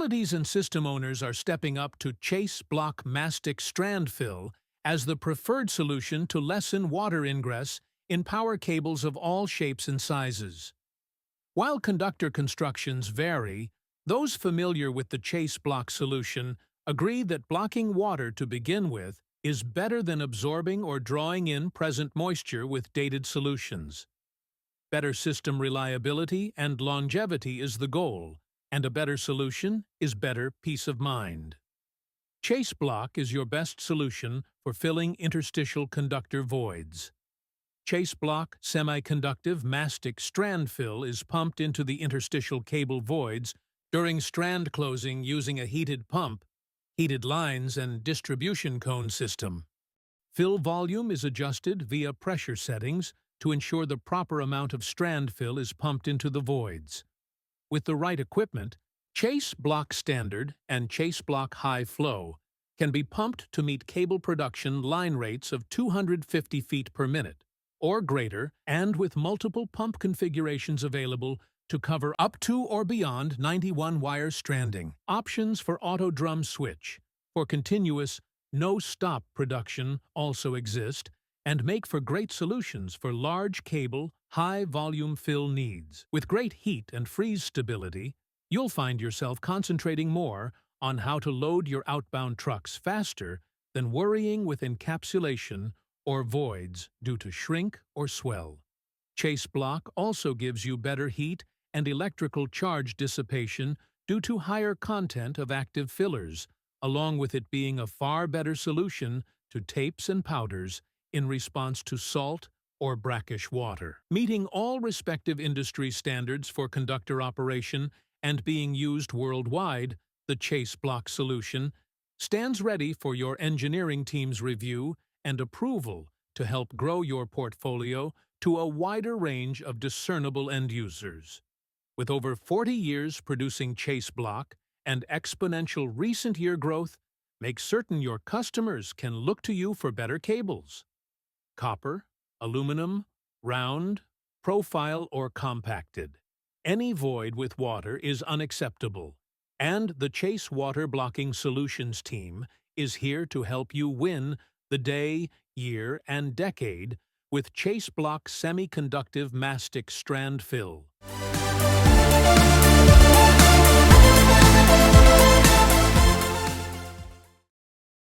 Utilities and system owners are stepping up to chase block Mastic Strand fill as the preferred solution to lessen water ingress in power cables of all shapes and sizes. While conductor constructions vary, those familiar with the chase block solution agree that blocking water to begin with is better than absorbing or drawing in present moisture with dated solutions. Better system reliability and longevity is the goal, and a better solution is better peace of mind. Chase block is your best solution for filling interstitial conductor voids. Chase block semiconductive mastic strand fill is pumped into the interstitial cable voids during strand closing using a heated pump, heated lines, and distribution cone system. Fill volume is adjusted via pressure settings to ensure the proper amount of strand fill is pumped into the voids. With the right equipment, Chase Block Standard and Chase Block High Flow can be pumped to meet cable production line rates of 250 feet per minute or greater, and with multiple pump configurations available to cover up to or beyond 91-wire stranding. Options for auto drum switch for continuous, no-stop production also exist and make for great solutions for large cable, high-volume fill needs. With great heat and freeze stability, you'll find yourself concentrating more on how to load your outbound trucks faster than worrying with encapsulation or voids due to shrink or swell. Chase block also gives you better heat and electrical charge dissipation due to higher content of active fillers, along with it being a far better solution to tapes and powders in response to salt or brackish water. Meeting all respective industry standards for conductor operation and being used worldwide, the Chase Block solution stands ready for your engineering team's review and approval to help grow your portfolio to a wider range of discernible end users. With over 40 years producing Chase Block and exponential recent year growth, make certain your customers can look to you for better cables. Copper, aluminum, round, profile, or compacted. Any void with water is unacceptable, and the Chase Water Blocking Solutions team is here to help you win the day, year, and decade with Chase Block Semiconductive Mastic Strand Fill.